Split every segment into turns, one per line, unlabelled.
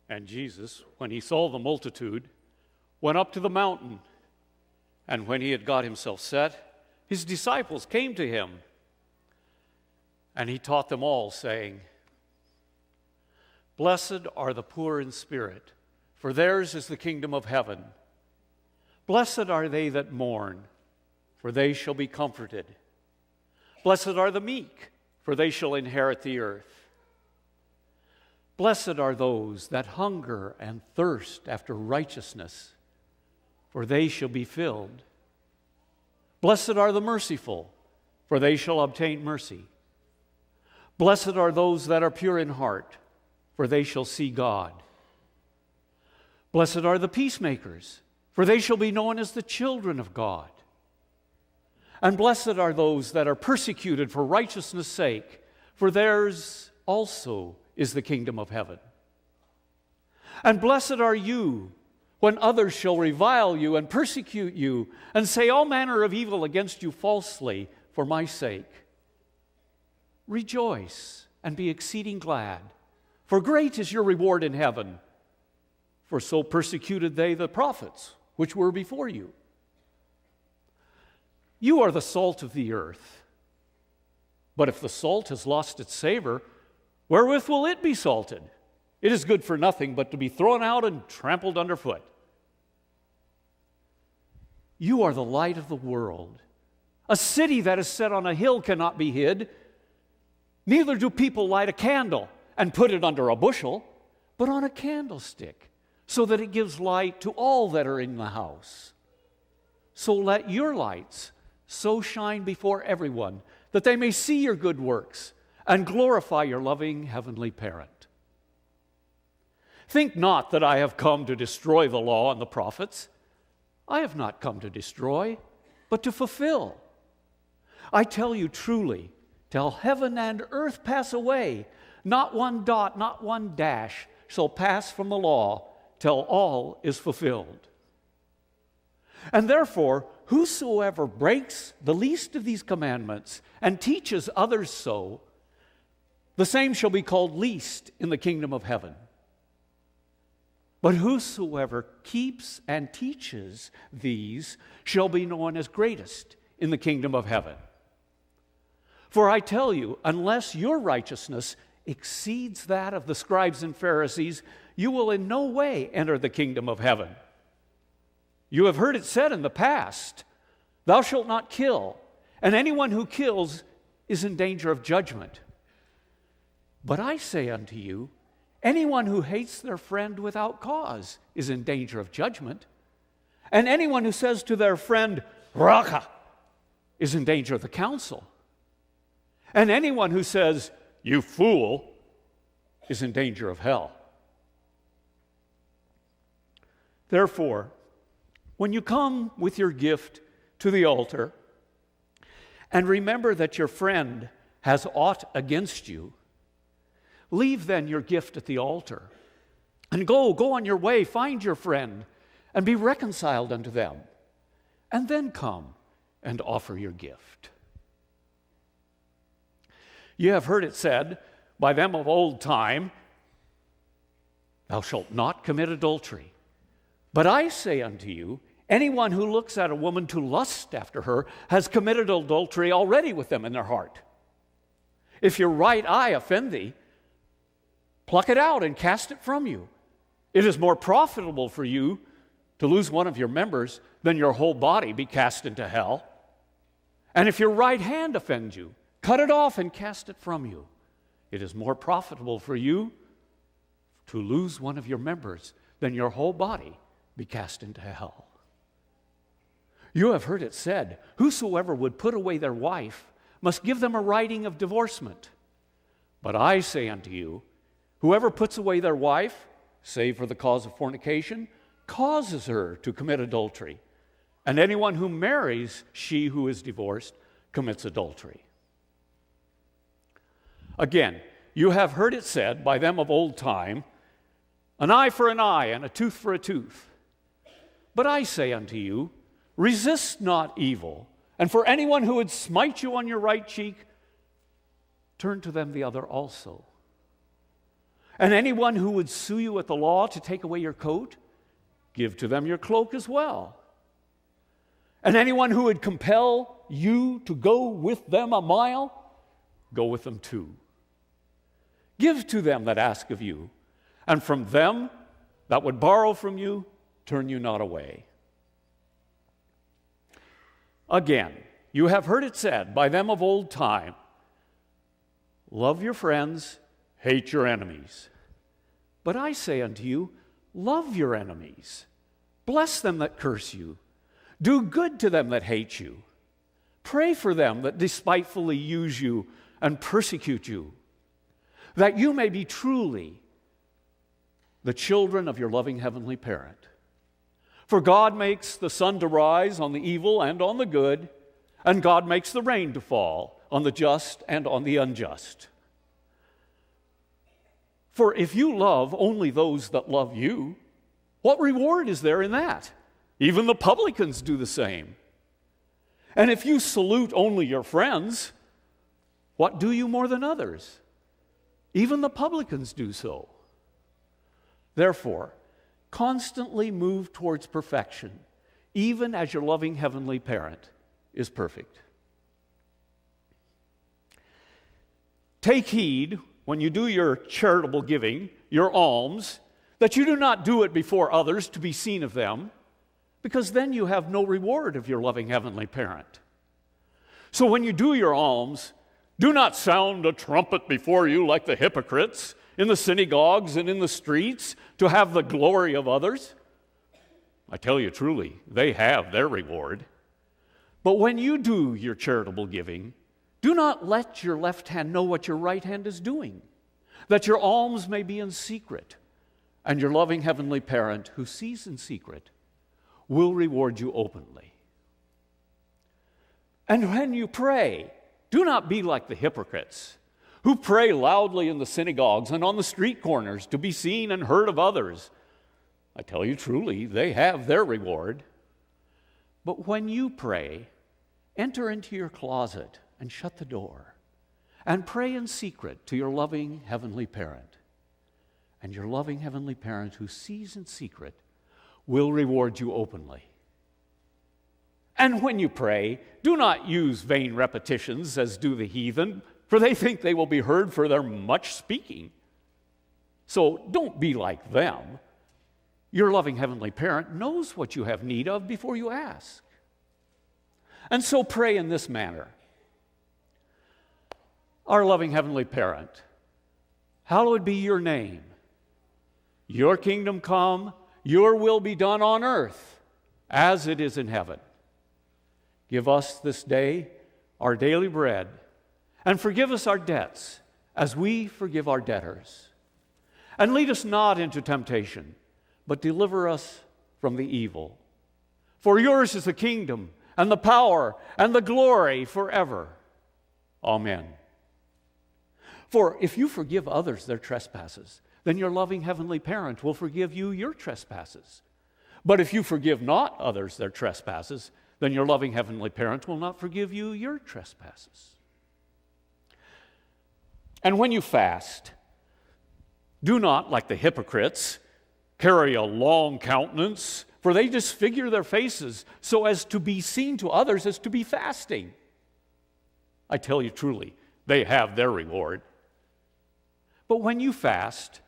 And Jesus, when he saw the multitude, went up to the mountain. And when he had got himself set, his disciples came to him. And he taught them all, saying, Blessed are the poor in spirit, for theirs is the kingdom of heaven. Blessed are they that mourn, for they shall be comforted. Blessed are the meek, for they shall inherit the earth. Blessed are those that hunger and thirst after righteousness, for they shall be filled. Blessed are the merciful, for they shall obtain mercy. Blessed are those that are pure in heart, for they shall see God. Blessed are the peacemakers, for they shall be known as the children of God. And blessed are those that are persecuted for righteousness' sake, for theirs also is the kingdom of heaven. And blessed are you when others shall revile you and persecute you and say all manner of evil against you falsely for my sake. Rejoice and be exceeding glad, for great is your reward in heaven. For so persecuted they the prophets which were before you. You are the salt of the earth. But if the salt has lost its savor, wherewith will it be salted? It is good for nothing but to be thrown out and trampled underfoot. You are the light of the world. A city that is set on a hill cannot be hid. Neither do people light a candle and put it under a bushel, but on a candlestick, so that it gives light to all that are in the house. So let your lights so shine before everyone, that they may see your good works and glorify your loving heavenly parent. Think not that I have come to destroy the law and the prophets. I have not come to destroy, but to fulfill. I tell you truly, till heaven and earth pass away, not one dot, not one dash shall pass from the law till all is fulfilled. And therefore, whosoever breaks the least of these commandments and teaches others so, the same shall be called least in the kingdom of heaven. But whosoever keeps and teaches these shall be known as greatest in the kingdom of heaven. For I tell you, unless your righteousness exceeds that of the scribes and Pharisees, you will in no way enter the kingdom of heaven. You have heard it said in the past, Thou shalt not kill, and anyone who kills is in danger of judgment. But I say unto you, anyone who hates their friend without cause is in danger of judgment. And anyone who says to their friend, Raka, is in danger of the council. And anyone who says, You fool, is in danger of hell. Therefore, when you come with your gift to the altar, and remember that your friend has aught against you, leave then your gift at the altar, and go on your way, find your friend, and be reconciled unto them, and then come and offer your gift. You have heard it said by them of old time, Thou shalt not commit adultery. But I say unto you, anyone who looks at a woman to lust after her has committed adultery already with them in their heart. If your right eye offend thee, pluck it out and cast it from you. It is more profitable for you to lose one of your members than your whole body be cast into hell. And if your right hand offend you, cut it off and cast it from you. It is more profitable for you to lose one of your members than your whole body be cast into hell. You have heard it said, Whosoever would put away their wife must give them a writing of divorcement. But I say unto you, whoever puts away their wife, save for the cause of fornication, causes her to commit adultery. And anyone who marries she who is divorced commits adultery. Again, you have heard it said by them of old time, An eye for an eye and a tooth for a tooth. But I say unto you, resist not evil, and for anyone who would smite you on your right cheek, turn to them the other also. And anyone who would sue you at the law to take away your coat, give to them your cloak as well. And anyone who would compel you to go with them a mile, go with them too. Give to them that ask of you, and from them that would borrow from you, turn you not away. Again, you have heard it said by them of old time, love your friends, hate your enemies. But I say unto you, love your enemies. Bless them that curse you. Do good to them that hate you. Pray for them that despitefully use you and persecute you, that you may be truly the children of your loving heavenly parent. For God makes the sun to rise on the evil and on the good, and God makes the rain to fall on the just and on the unjust. For if you love only those that love you, what reward is there in that? Even the publicans do the same. And if you salute only your friends, what do you more than others? Even the publicans do so. Therefore, constantly move towards perfection, even as your loving heavenly parent is perfect. Take heed when you do your charitable giving, your alms, that you do not do it before others to be seen of them, because then you have no reward of your loving heavenly parent. So when you do your alms, do not sound a trumpet before you like the hypocrites in the synagogues and in the streets to have the glory of others. I tell you truly, they have their reward. But when you do your charitable giving, do not let your left hand know what your right hand is doing, that your alms may be in secret, and your loving heavenly parent who sees in secret will reward you openly. And when you pray, do not be like the hypocrites, who pray loudly in the synagogues and on the street corners to be seen and heard of others. I tell you truly, they have their reward. But when you pray, enter into your closet and shut the door, and pray in secret to your loving heavenly parent. And your loving heavenly parent who sees in secret will reward you openly. And when you pray, do not use vain repetitions as do the heathen, for they think they will be heard for their much speaking. So don't be like them. Your loving heavenly parent knows what you have need of before you ask. And so pray in this manner. Our loving heavenly parent, hallowed be your name. Your kingdom come, your will be done on earth as it is in heaven. Give us this day our daily bread, and forgive us our debts as we forgive our debtors. And lead us not into temptation, but deliver us from the evil. For yours is the kingdom, and the power, and the glory forever. Amen. For if you forgive others their trespasses, then your loving heavenly parent will forgive you your trespasses. But if you forgive not others their trespasses, then your loving heavenly parent will not forgive you your trespasses. And when you fast, do not, like the hypocrites, carry a long countenance, for they disfigure their faces so as to be seen to others as to be fasting. I tell you truly, they have their reward. But when you fast,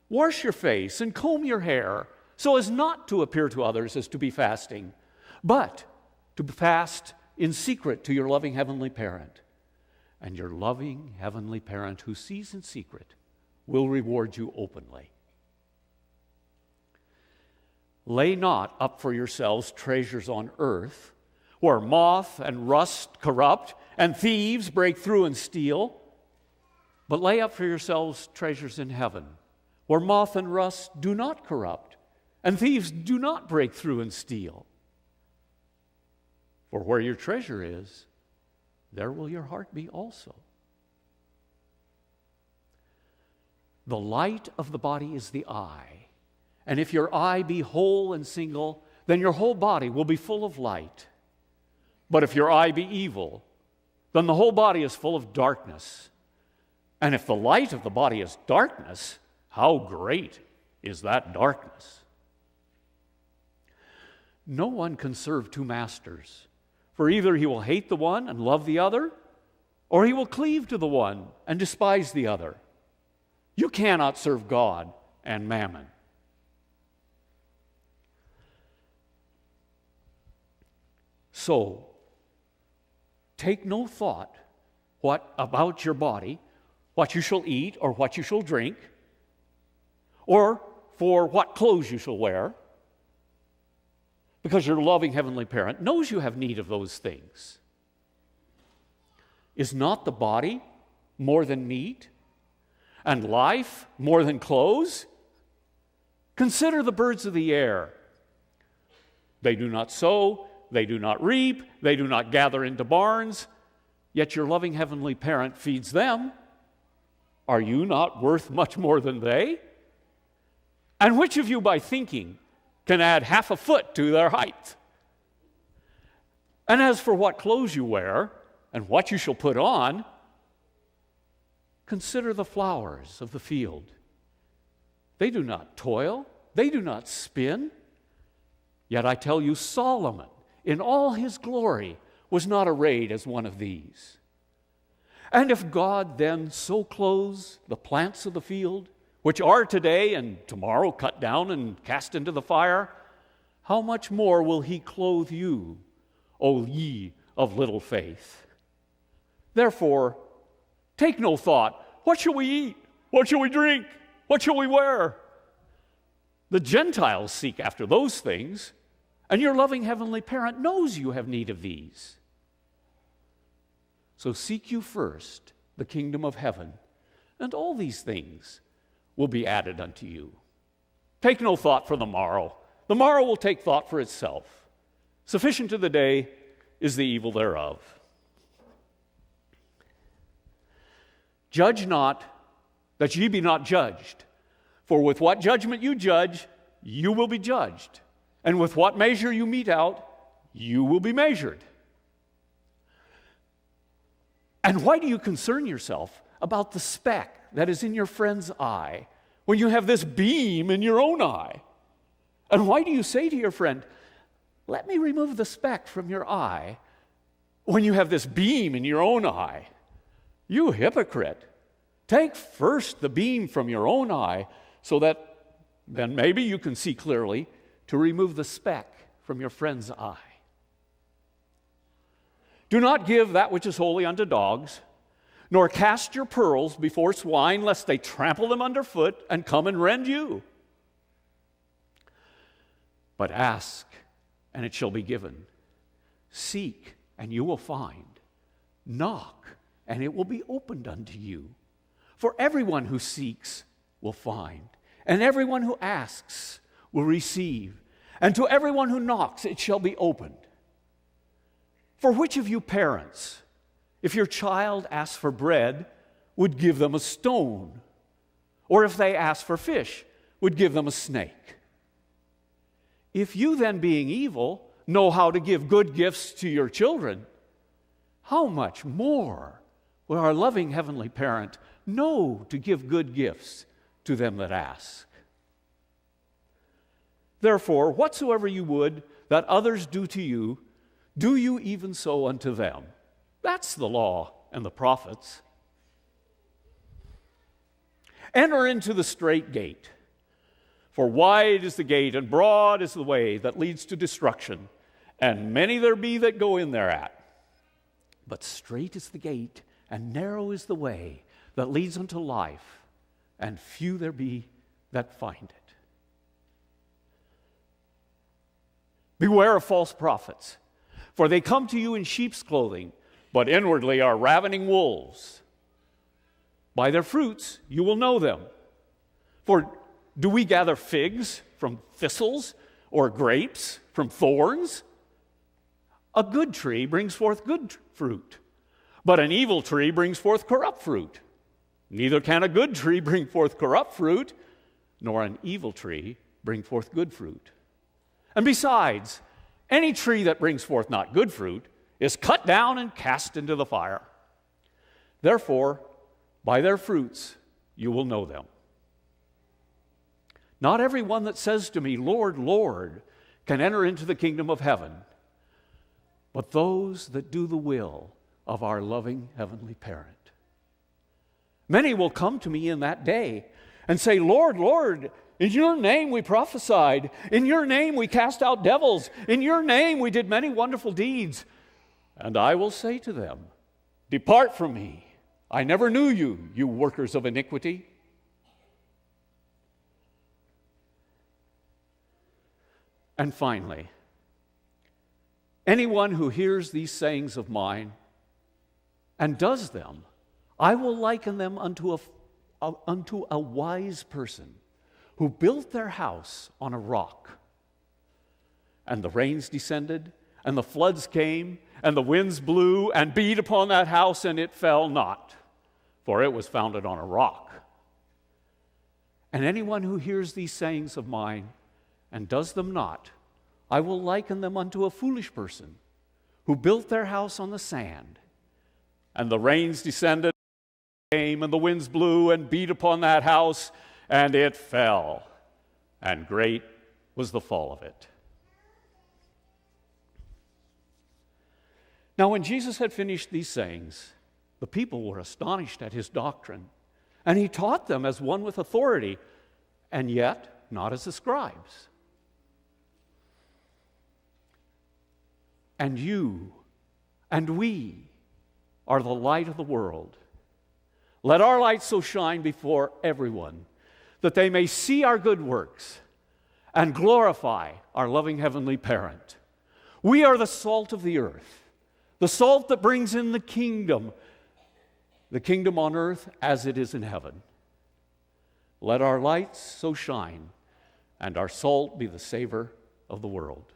wash your face and comb your hair so as not to appear to others as to be fasting, but to fast in secret to your loving heavenly parent. And your loving heavenly parent who sees in secret will reward you openly. Lay not up for yourselves treasures on earth, where moth and rust corrupt, and thieves break through and steal. But lay up for yourselves treasures in heaven, where moth and rust do not corrupt, and thieves do not break through and steal. For where your treasure is, there will your heart be also. The light of the body is the eye, and if your eye be whole and single, then your whole body will be full of light. But if your eye be evil, then the whole body is full of darkness. And if the light of the body is darkness, how great is that darkness! No one can serve two masters, for either he will hate the one and love the other, or he will cleave to the one and despise the other. You cannot serve God and mammon. So, take no thought about your body, what you shall eat or what you shall drink, or for what clothes you shall wear, because your loving heavenly parent knows you have need of those things. Is not the body more than meat, and life more than clothes? Consider the birds of the air. They do not sow, they do not reap, they do not gather into barns, yet your loving heavenly parent feeds them. Are you not worth much more than they? And which of you, by thinking, can add half a foot to their height? And as for what clothes you wear and what you shall put on, consider the flowers of the field. They do not toil, they do not spin. Yet I tell you, Solomon, in all his glory, was not arrayed as one of these. And if God then so clothes the plants of the field, which are today and tomorrow cut down and cast into the fire, how much more will he clothe you, O ye of little faith? Therefore, take no thought, what shall we eat? What shall we drink? What shall we wear? The Gentiles seek after those things, and your loving heavenly parent knows you have need of these. So seek you first the kingdom of heaven, and all these things will be added unto you. Take no thought for the morrow. The morrow will take thought for itself. Sufficient to the day is the evil thereof. Judge not, that ye be not judged. For with what judgment you judge, you will be judged. And with what measure you mete out, you will be measured. And why do you concern yourself about the speck that is in your friend's eye when you have this beam in your own eye? And why do you say to your friend, let me remove the speck from your eye, when you have this beam in your own eye? You hypocrite, take first the beam from your own eye, so that then maybe you can see clearly to remove the speck from your friend's eye. Do not give that which is holy unto dogs, nor cast your pearls before swine, lest they trample them underfoot and come and rend you. But ask, and it shall be given. Seek, and you will find. Knock, and it will be opened unto you. For everyone who seeks will find, and everyone who asks will receive, and to everyone who knocks it shall be opened. For which of you parents, if your child asks for bread, would give them a stone? Or if they ask for fish, would give them a snake? If you then, being evil, know how to give good gifts to your children, how much more will our loving heavenly parent know to give good gifts to them that ask? Therefore, whatsoever you would that others do to you, do you even so unto them. That's the law and the prophets. Enter into the strait gate. For wide is the gate, and broad is the way that leads to destruction, and many there be that go in thereat. But strait is the gate, and narrow is the way that leads unto life, and few there be that find it. Beware of false prophets, for they come to you in sheep's clothing, but inwardly are ravening wolves. By their fruits you will know them. For do we gather figs from thistles, or grapes from thorns? A good tree brings forth good fruit, but an evil tree brings forth corrupt fruit. Neither can a good tree bring forth corrupt fruit, nor an evil tree bring forth good fruit. And besides, any tree that brings forth not good fruit is cut down and cast into the fire. Therefore, by their fruits you will know them. Not everyone that says to me, Lord, Lord, can enter into the kingdom of heaven, but those that do the will of our loving heavenly parent. Many will come to me in that day and say, Lord, Lord, in your name we prophesied. In your name we cast out devils. In your name we did many wonderful deeds. And I will say to them, depart from me. I never knew you, you workers of iniquity. And finally, anyone who hears these sayings of mine and does them, I will liken them unto a wise person who built their house on a rock. And the rains descended, and the floods came, and the winds blew and beat upon that house, and it fell not, for it was founded on a rock. And anyone who hears these sayings of mine and does them not, I will liken them unto a foolish person who built their house on the sand. And the rains descended, came, and the winds blew and beat upon that house, and it fell, and great was the fall of it. Now, when Jesus had finished these sayings, the people were astonished at his doctrine, and he taught them as one with authority, and yet not as the scribes. And you and we are the light of the world. Let our light so shine before everyone that they may see our good works and glorify our loving heavenly parent. We are the salt of the earth, the salt that brings in the kingdom on earth as it is in heaven. Let our lights so shine and our salt be the savor of the world.